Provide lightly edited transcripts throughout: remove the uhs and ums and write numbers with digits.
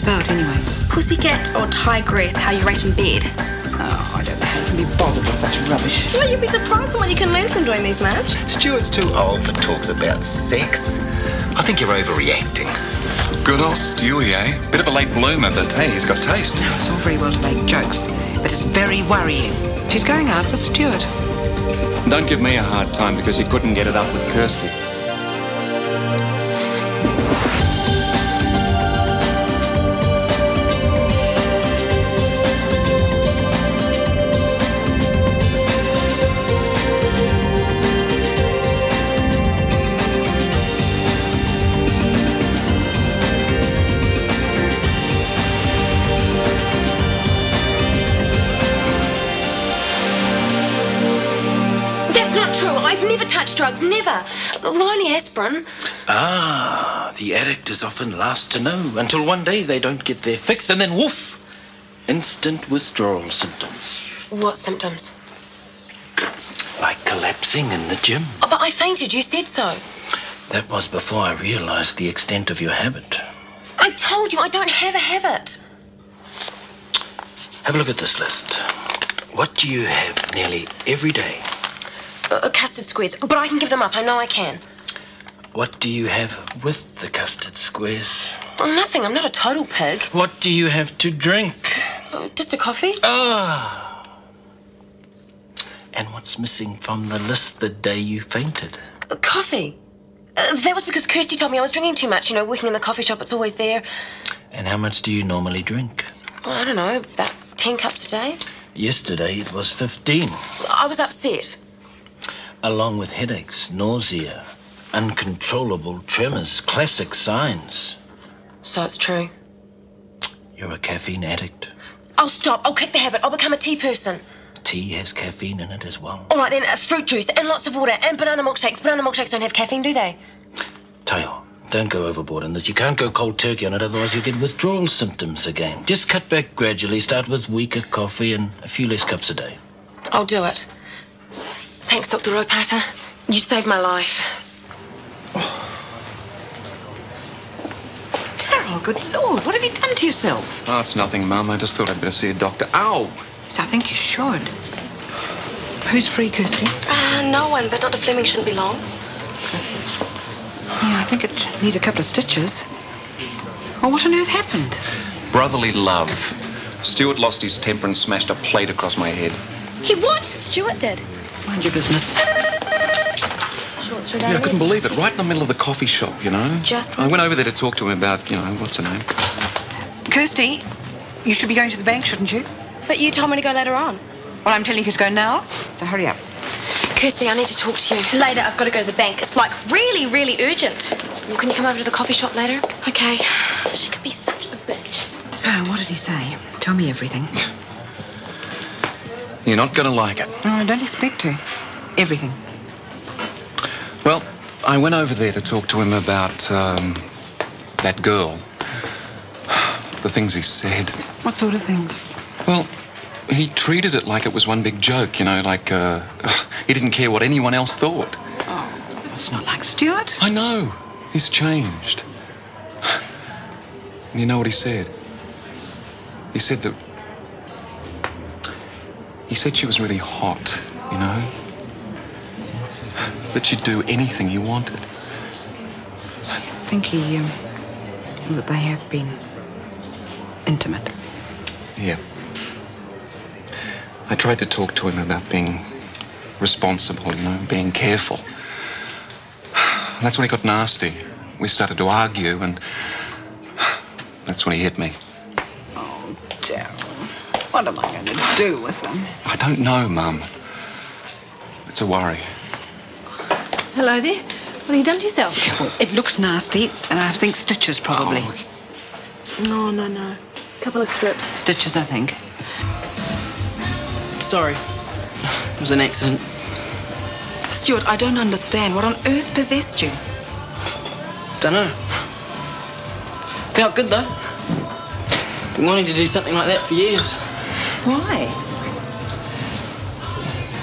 about, anyway? Pussycat or tigress, how you rate in bed? Oh, I don't know how you can be bothered with such rubbish. Well, you'd be surprised at what you can learn from doing these, Marge. Stuart's too old for talks about sex. I think you're overreacting. Good old Stewie, eh? Bit of a late bloomer, but hey, he's got taste. It's all very well to make jokes, but it's very worrying. She's going out with Stuart. Don't give me a hard time because he couldn't get it up with Kirsty. Drugs, never. Well, only aspirin. Ah, the addict is often last to know until one day they don't get their fix and then woof! Instant withdrawal symptoms. What symptoms? Like collapsing in the gym. Oh, but I fainted, you said so. That was before I realised the extent of your habit. I told you I don't have a habit. Have a look at this list. What do you have nearly every day? Custard squares, but I can give them up. I know I can. What do you have with the custard squares? Nothing. I'm not a total pig. What do you have to drink? Just a coffee. Ah. And what's missing from the list the day you fainted? Coffee. That was because Kirsty told me I was drinking too much. You know, working in the coffee shop, it's always there. And how much do you normally drink? Well, I don't know, about 10 cups a day. Yesterday it was 15. I was upset. Along with headaches, nausea, uncontrollable tremors, classic signs. So it's true. You're a caffeine addict. I'll stop. I'll kick the habit. I'll become a tea person. Tea has caffeine in it as well. All right, then, fruit juice and lots of water and banana milkshakes. Banana milkshakes don't have caffeine, do they? Tayo, don't go overboard on this. You can't go cold turkey on it, otherwise you'll get withdrawal symptoms again. Just cut back gradually. Start with weaker coffee and a few less cups a day. I'll do it. Thanks, Dr. Ropata. You saved my life. Daryl, good Lord, what have you done to yourself? Oh, it's nothing, Mum. I just thought I'd better see a doctor. Ow! I think you should. Who's free, Kirsty? No one, but Dr. Fleming shouldn't be long. Yeah, I think it'd need a couple of stitches. Well, what on earth happened? Brotherly love. Stuart lost his temper and smashed a plate across my head. He what? Stuart did. Mind your business. Shorts for Yeah, I couldn't believe it. Right in the middle of the coffee shop, you know. Just I went over there to talk to him about, you know, what's her name? Kirsty, you should be going to the bank, shouldn't you? But you told me to go later on. Well, I'm telling you to go now, so hurry up. Kirsty, I need to talk to you. Later, I've got to go to the bank. It's like really, really urgent. Well, can you come over to the coffee shop later? Okay. She can be such a bitch. So, what did he say? Tell me everything. You're not going to like it. No, I don't expect to. Everything. Well, I went over there to talk to him about, that girl. The things he said. What sort of things? Well, he treated it like it was one big joke, you know, like, he didn't care what anyone else thought. Oh, it's not like Stuart. I know. He's changed. And you know what he said? He said that... He said she was really hot, you know? That she'd do anything you wanted. I think that they have been intimate. Yeah. I tried to talk to him about being responsible, you know, being careful. And that's when he got nasty. We started to argue, and that's when he hit me. Oh, Daryl. What am I going to do with him? I don't know, Mum. It's a worry. Hello there. What have you done to yourself? Well, it looks nasty, and I think stitches, probably. Oh. No. Couple of strips. Stitches, I think. Sorry. It was an accident. Stuart, I don't understand. What on earth possessed you? Dunno. Felt good, though. Been wanting to do something like that for years. Why?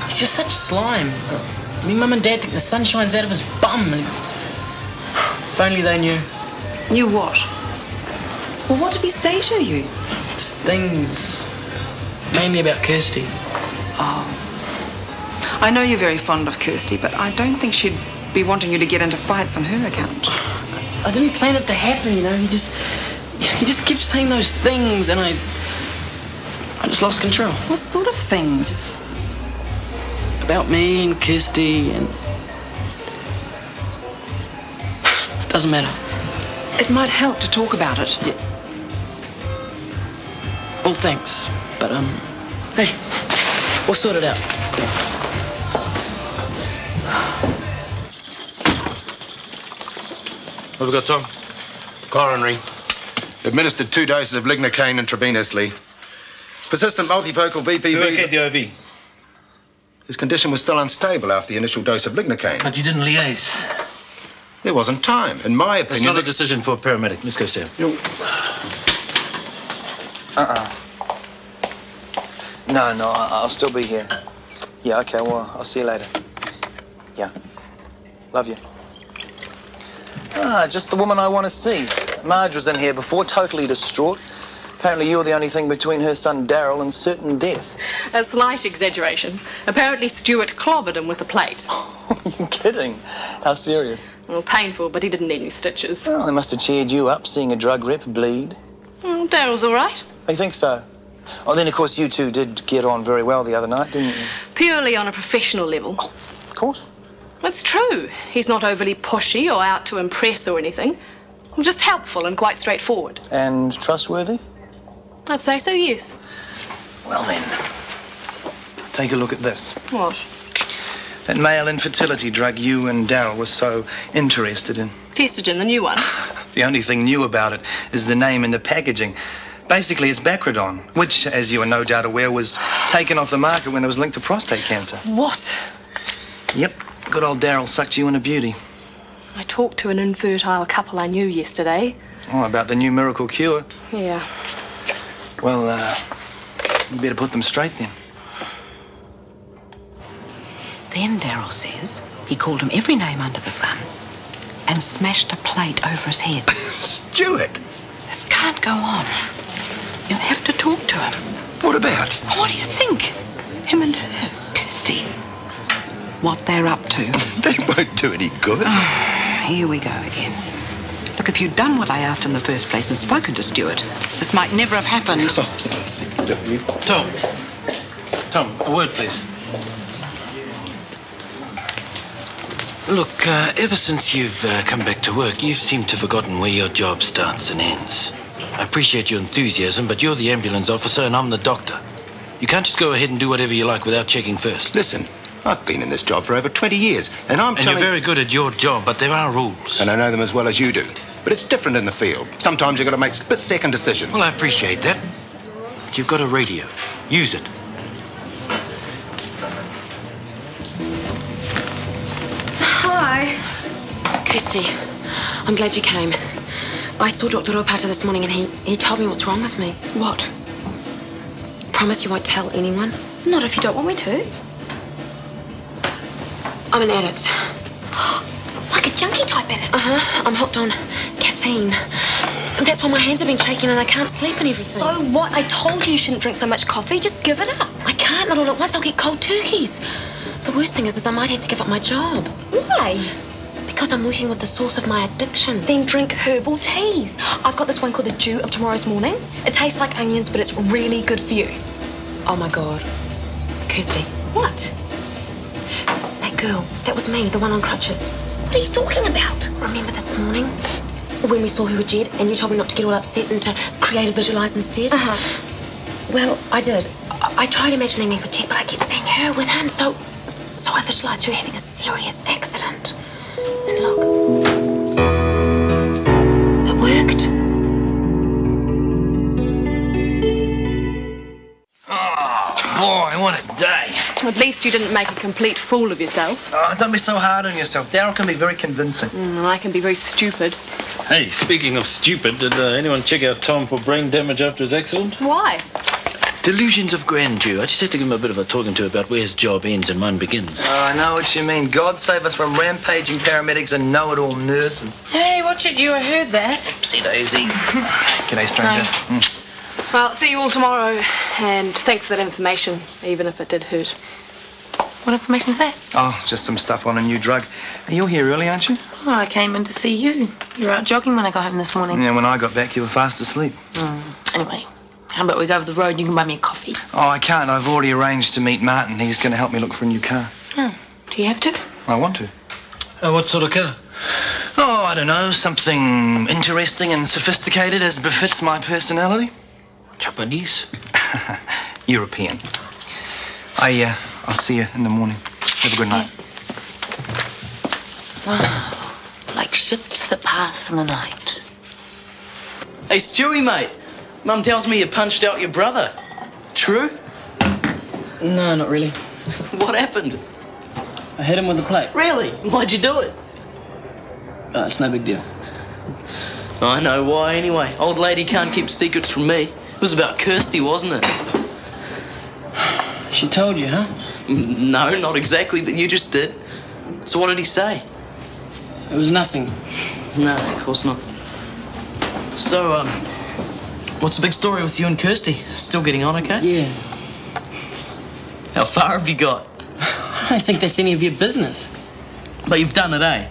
He's just such slime. Me Mum and Dad think the sun shines out of his bum. And if only they knew. Knew what? Well, what did he say to you? Just things. Mainly about Kirsty. I know you're very fond of Kirsty, but I don't think she'd be wanting you to get into fights on her account. I didn't plan it to happen, you know. He just kept saying those things, and I just lost control. What sort of things? About me and Kirsty and... Doesn't matter. It might help to talk about it. Yeah. Well, thanks. But, hey, we'll sort it out. What have we got, Tom? Coronary. Administered 2 doses of lignocaine intravenously. Persistent multifocal VPV. Who okayed the IV? His condition was still unstable after the initial dose of lignocaine. But you didn't liaise. There wasn't time, in my opinion. It's not a decision for a paramedic. Let's go, Sam. No, I'll still be here. Yeah, okay, well, I'll see you later. Yeah. Love you. Just the woman I want to see. Marge was in here before, totally distraught. Apparently you're the only thing between her son Daryl and certain death. A slight exaggeration. Apparently Stuart clobbered him with a plate. You're kidding. How serious? Well, painful, but he didn't need any stitches. Well, they must have cheered you up, seeing a drug rep bleed. Well, Daryl's all right. They think so. Oh, then, of course, you two did get on very well the other night, didn't you? Purely on a professional level. Oh, of course. It's true. He's not overly pushy or out to impress or anything. Just helpful and quite straightforward. And trustworthy? I'd say so, yes. Well, then, take a look at this. What? That male infertility drug you and Daryl were so interested in. Testogen, the new one. The only thing new about it is the name and the packaging. Basically, it's Bacrodon, which, as you are no doubt aware, was taken off the market when it was linked to prostate cancer. What? Yep. Good old Daryl sucked you in a beauty. I talked to an infertile couple I knew yesterday. Oh, about the new miracle cure. Yeah. Well, you better put them straight then. Then Daryl says he called him every name under the sun and smashed a plate over his head. Stuart! This can't go on. You'll have to talk to him. What about? What do you think? Him and her, Kirsty. What they're up to. They won't do any good. Here we go again. Look, if you'd done what I asked in the first place and spoken to Stuart, this might never have happened. Tom, a word, please. Look, ever since you've come back to work, you've seemed to have forgotten where your job starts and ends. I appreciate your enthusiasm, but you're the ambulance officer and I'm the doctor. You can't just go ahead and do whatever you like without checking first. Listen, I've been in this job for over 20 years, and you're very good at your job, but there are rules. And I know them as well as you do. But it's different in the field. Sometimes you've got to make split-second decisions. Well, I appreciate that. But you've got a radio. Use it. Hi. Kirsty, I'm glad you came. I saw Dr. Ropata this morning and he told me what's wrong with me. What? Promise you won't tell anyone? Not if you don't want me to. I'm an addict. Like a junkie type addict? Uh-huh. I'm hooked on caffeine. That's why my hands have been shaking and I can't sleep and everything. So what? I told you shouldn't drink so much coffee. Just give it up. I can't, not all at once. I'll get cold turkeys. The worst thing is I might have to give up my job. Why? Because I'm working with the source of my addiction. Then drink herbal teas. I've got this one called the Dew of Tomorrow's Morning. It tastes like onions, but it's really good for you. Oh, my God. Kirsty. What? That girl. That was me, the one on crutches. What are you talking about? Remember this morning? When we saw her with Jed and you told me not to get all upset and to create a visualise instead? Uh-huh. Well, I did. I tried imagining me with Jed, but I kept seeing her with him, so I visualised her having a serious accident. And look, it worked. Oh, boy, what a day. At least you didn't make a complete fool of yourself. Oh, don't be so hard on yourself. Daryl can be very convincing. I can be very stupid. Hey, speaking of stupid, did anyone check out Tom for brain damage after his accident? Why? Delusions of grandeur. I just had to give him a bit of a talking to about where his job ends and mine begins. Oh, I know what you mean. God save us from rampaging paramedics and know-it-all nurses. Hey, watch it, you. I heard that. Oopsie daisy. G'day, stranger. Well, see you all tomorrow, and thanks for that information, even if it did hurt. What information's that? Oh, just some stuff on a new drug. You're here early, aren't you? Oh, I came in to see you. You were out jogging when I got home this morning. Yeah, when I got back, you were fast asleep. Anyway, how about we go over the road and you can buy me a coffee? Oh, I can't. I've already arranged to meet Martin. He's going to help me look for a new car. Oh, do you have to? I want to. What sort of car? Oh, I don't know. Something interesting and sophisticated as befits my personality. Japanese? European. I'll see you in the morning. Have a good night. Like ships that pass in the night. Hey, Stewie, mate. Mum tells me you punched out your brother. True? No, not really. What happened? I hit him with a plate. Really? Why'd you do it? It's no big deal. I know why anyway. Old lady can't keep secrets from me. It was about Kirsty, wasn't it? She told you, huh? No, not exactly, but you just did. So what did he say? It was nothing. No, of course not. So, what's the big story with you and Kirsty? Still getting on okay? Yeah. How far have you got? I don't think that's any of your business. But you've done it, eh?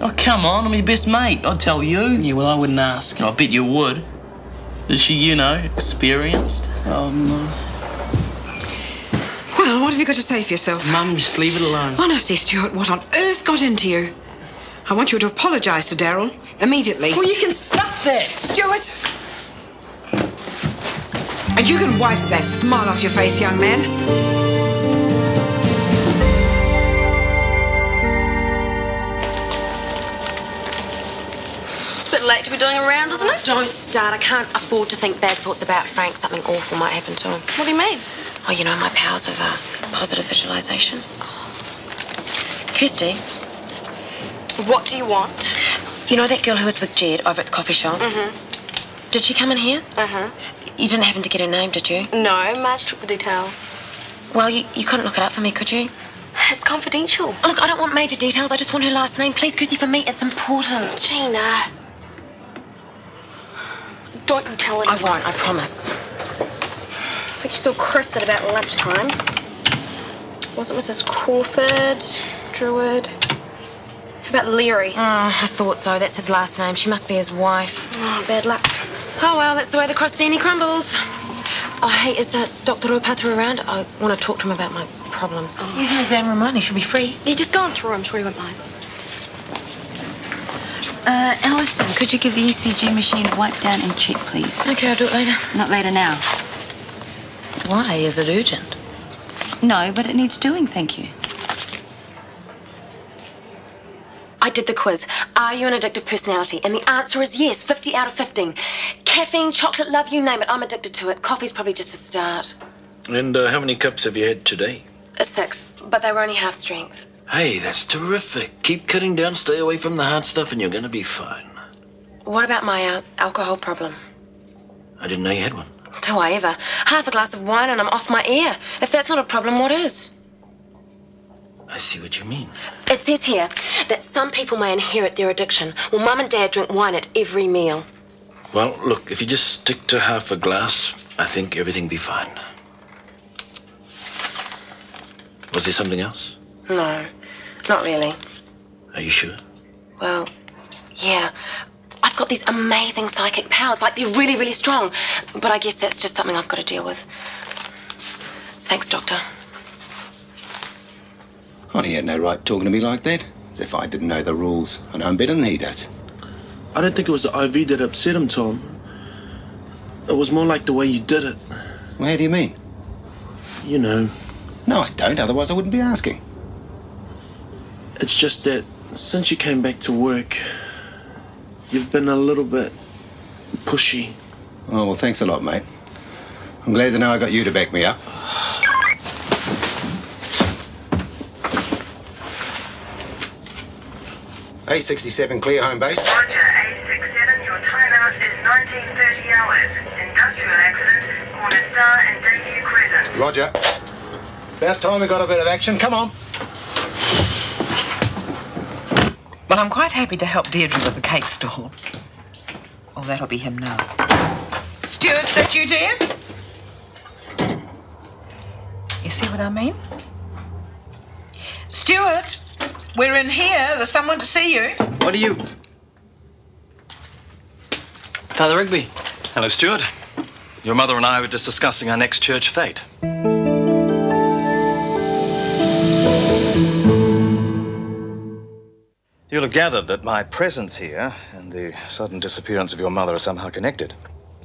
Oh, come on, I'm your best mate. I'd tell you. Yeah, well, I wouldn't ask. I bet you would. Is she, you know, experienced? Oh, no. Well, what have you got to say for yourself? Mum, just leave it alone. Honestly, Stuart, what on earth got into you? I want you to apologise to Daryl immediately. Well, you can stuff that. Stuart! And you can wipe that smile off your face, young man. It's a bit late to be doing a round, isn't it? Don't start. I can't afford to think bad thoughts about Frank. Something awful might happen to him. What do you mean? Oh, you know, my powers of positive visualization. Kirsty, What do you want? you know that girl who was with Jed over at the coffee shop? Did she come in here? You didn't happen to get her name, did you? No, Marge took the details. Well, you couldn't look it up for me, could you? It's confidential. Look, I don't want major details. I just want her last name. Please, Kirsty, for me, it's important. Gina. Don't you tell I anyone. won't, I promise. I think you saw Chris at about lunchtime. Was it Mrs. Crawford? Druid? How about Leary? I thought so. That's his last name. She must be his wife. Oh, bad luck. Oh, well, that's the way the crostini crumbles. Oh, hey, is Dr. Opatra around? I want to talk to him about my problem. He's in exam room 1. He should be free. Yeah, just go on through. I'm sure he won't mind. Alison, could you give the ECG machine a wipe down and check, please? Okay, I'll do it later. Not later now. Why? Is it urgent? No, but it needs doing, thank you. I did the quiz. Are you an addictive personality? And the answer is yes, 50 out of 15. Caffeine, chocolate, love, you name it. I'm addicted to it. Coffee's probably just the start. And how many cups have you had today? 6, but they were only half strength. Hey, that's terrific. Keep cutting down, stay away from the hard stuff, and you're going to be fine. What about my alcohol problem? I didn't know you had one. Do I ever? Half a glass of wine and I'm off my ear. If that's not a problem, what is? I see what you mean. It says here that some people may inherit their addiction. Well, Mum and Dad drink wine at every meal. Well, look, if you just stick to half a glass, I think everything'll be fine. Was there something else? No, not really. Are you sure? Well, yeah. I've got these amazing psychic powers, like they're really, really strong. But I guess that's just something I've got to deal with. Thanks, Doctor. Oh, he had no right talking to me like that. As if I didn't know the rules. I know him better than he does. I don't think it was the IV that upset him, Tom. It was more like the way you did it. Well, how do you mean? You know. No, I don't. Otherwise, I wouldn't be asking. It's just that since you came back to work, you've been a little bit pushy. Oh, well, thanks a lot, mate. I'm glad to know I got you to back me up. A67, clear home base. Roger, A67, your timeout is 17:30 hours. Industrial accident, Corner Star and Dayview Crescent. Roger. About time we got a bit of action. Come on. Well, I'm quite happy to help Deirdre with the cake stall. Oh, that'll be him now. Stuart, is that you, dear? You see what I mean? Stuart, we're in here. There's someone to see you. What are you? Father Rigby. Hello, Stuart. Your mother and I were just discussing our next church fete. You'll have gathered that my presence here and the sudden disappearance of your mother are somehow connected.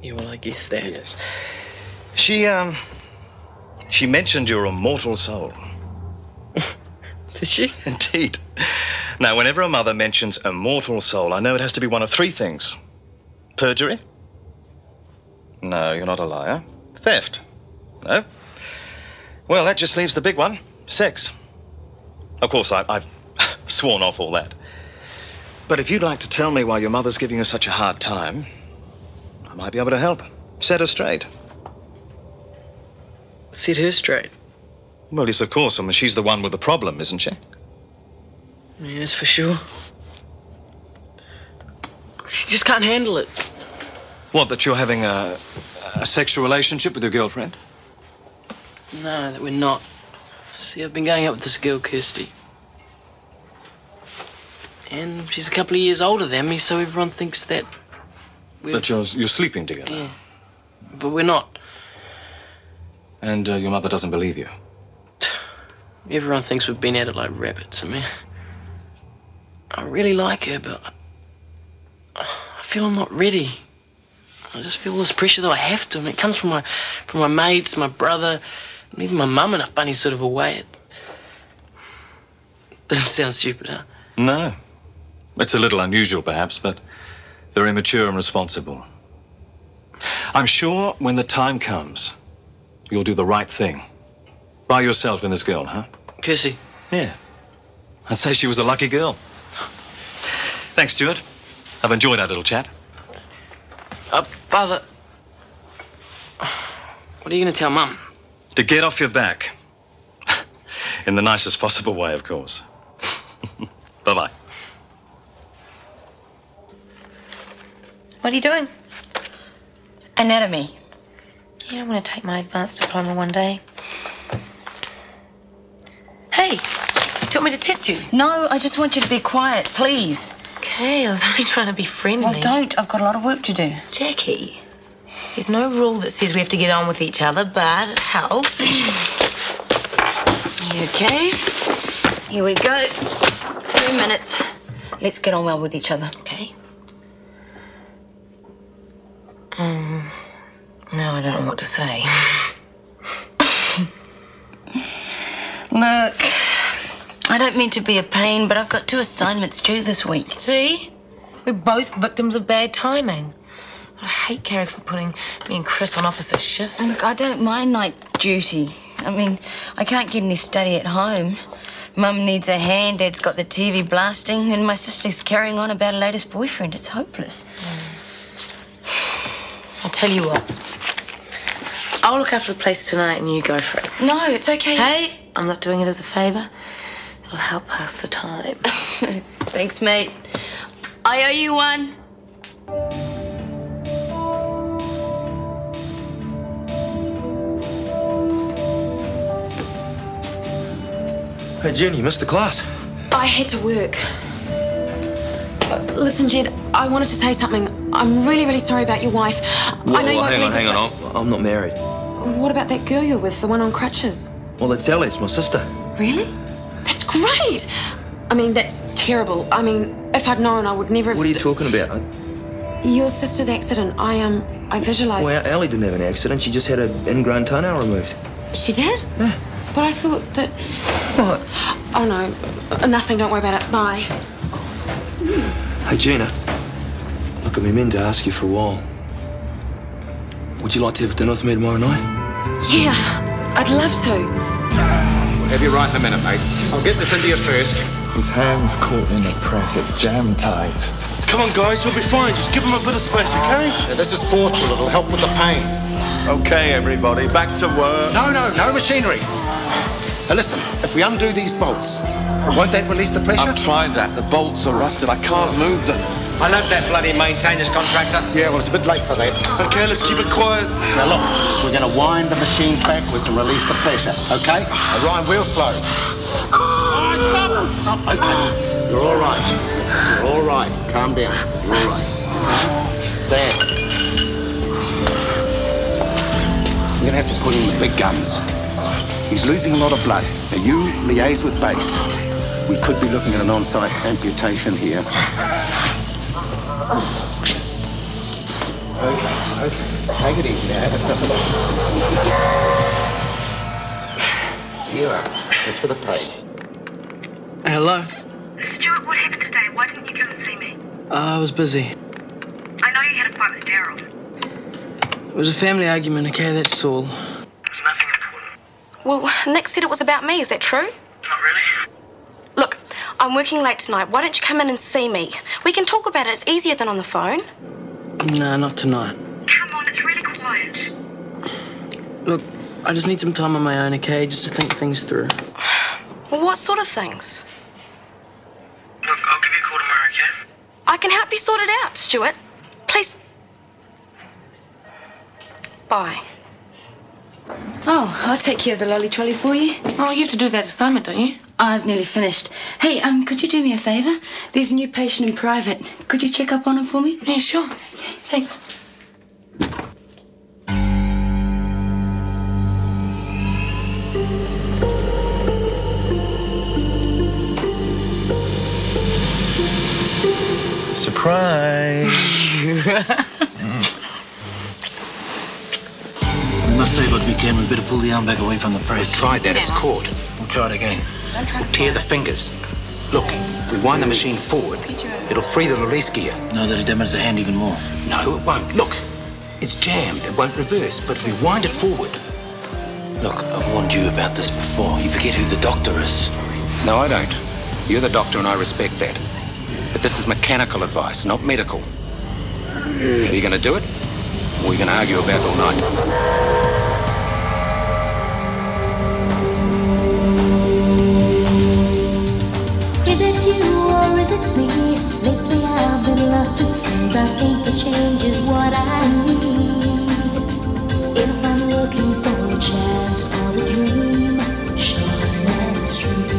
Yeah, well, I guess that. Yes. She mentioned your immortal soul. Did she? Indeed. Now, whenever a mother mentions immortal soul, I know it has to be one of three things. Perjury? No, you're not a liar. Theft? No. Well, that just leaves the big one. Sex. Of course, I've sworn off all that. But if you'd like to tell me why your mother's giving you such a hard time, I might be able to help. Set her straight. Set her straight? Well, yes, of course. I mean, she's the one with the problem, isn't she? Yes, for sure. She just can't handle it. What, that you're having a sexual relationship with your girlfriend? No, that we're not. See, I've been going out with this girl, Kirsty. And she's a couple of years older than me, so everyone thinks that That you're sleeping together? Yeah. But we're not. And your mother doesn't believe you? Everyone thinks we've been at it like rabbits. I mean, I really like her, but I feel I'm not ready. I just feel all this pressure that I have to. I mean, it comes from my mates, my brother, and even my mum in a funny sort of a way. It doesn't sound stupid, huh? No. It's a little unusual, perhaps, but very mature and responsible. I'm sure when the time comes, you'll do the right thing. By yourself and this girl, huh? Kirsty? Yeah. I'd say she was a lucky girl. Thanks, Stuart. I've enjoyed our little chat. Father, what are you going to tell Mum? To get off your back. In the nicest possible way, of course. Bye-bye. What are you doing? Anatomy. Yeah, I want to take my advanced diploma one day. Hey, do you want me to test you? No, I just want you to be quiet, please. Okay, I was only trying to be friendly. Well, don't. I've got a lot of work to do. Jackie, there's no rule that says we have to get on with each other, but it helps. You okay? Here we go. 2 minutes. Let's get on well with each other. Okay. No, I don't know what to say. Look, I don't mean to be a pain, but I've got 2 assignments due this week. See? We're both victims of bad timing. I hate Carrie for putting me and Chris on opposite shifts. Look, I don't mind night duty. I mean, I can't get any study at home. Mum needs a hand, Dad's got the TV blasting, and my sister's carrying on about her latest boyfriend. It's hopeless. I'll tell you what. I'll look after the place tonight and you go for it. No, it's okay. Hey, I'm not doing it as a favour. It'll help pass the time. Thanks, mate. I owe you one. Hey, Jen, you missed the class. I had to work. Listen, Jed, I wanted to say something. I'm really, really sorry about your wife. I know you won't believe this, hang on. I'm not married. What about that girl you're with, the one on crutches? Well, that's Alice, my sister. Really? That's great! I mean, that's terrible. I mean, if I'd known, I would never have... What are you talking about? Your sister's accident. I visualised... Well, Allie didn't have an accident. She just had an ingrown toenail removed. She did? Yeah. But I thought that... What? Oh, no. Nothing. Don't worry about it. Bye. Hey, Gina. Look, I've been meaning to ask you for a while. Would you like to have dinner with me tomorrow night? Yeah, I'd love to. We'll have you right in a minute, mate. I'll get this into you first. His hand's caught in the press. It's jam tight. Come on, guys, you'll be fine. Just give him a bit of space, okay? Yeah, this is Fortune. It'll help with the pain. Okay, everybody, back to work. No machinery. Now listen, if we undo these bolts, won't that release the pressure? I've tried that. The bolts are rusted. I can't move them. I love that bloody maintenance contractor. Yeah, well, it's a bit late for that. Okay, let's keep it quiet. Now look, we're going to wind the machine backwards and release the pressure, okay? Now, Ryan, real slow. All right, stop! Okay, you're all right. You're all right. Calm down. You're all right. Sam. We're going to have to put in the big guns. He's losing a lot of blood. Now, you liaise with base. We could be looking at an on-site amputation here. Okay. Take it easy now. Have a snuff of that. Here you are. It's for the pay. Hello? Stuart, what happened today? Why didn't you come and see me? I was busy. I know you had a fight with Daryl. It was a family argument, okay? That's all. It was nothing important. Well, Nick said it was about me. Is that true? Not really. Look, I'm working late tonight. Why don't you come in and see me? We can talk about it. It's easier than on the phone. Nah, not tonight. Come on, it's really quiet. Look, I just need some time on my own, okay? Just to think things through. Well, what sort of things? Look, I'll give you a call tomorrow, okay? I can help you sort it out, Stuart. Please. Bye. Oh, I'll take care of the lolly trolley for you. Oh, you have to do that assignment, don't you? I've nearly finished. Hey, could you do me a favour? There's a new patient in private. Could you check up on him for me? Yeah, sure. Thanks. Surprise! We must save what we can. We better pull the arm back away from the press. Try that, it's caught. We'll try it again. We'll tear the fingers. Look, if we wind the machine forward, it'll free the release gear. No, that'll damage the hand even more. No, it won't. Look, it's jammed. It won't reverse. But if we wind it forward... Look, I've warned you about this before. You forget who the doctor is. No, I don't. You're the doctor and I respect that. But this is mechanical advice, not medical. Are you going to do it? Or are you going to argue about it all night? Is it you or is it me? Lately I've been lost it seems. I think the change is what I need. If I'm looking for a chance or a dream, Shortland Street.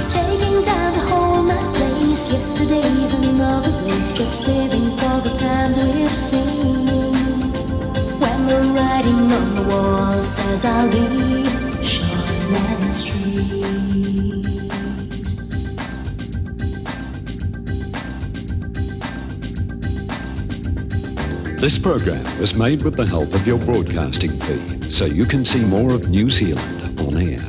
Taking time to hold my place. Yesterday's another place. Just living for the times we've seen. When the writing on the wall says I'll be Shortland Street. This program was made with the help of your broadcasting fee, so you can see more of New Zealand on air.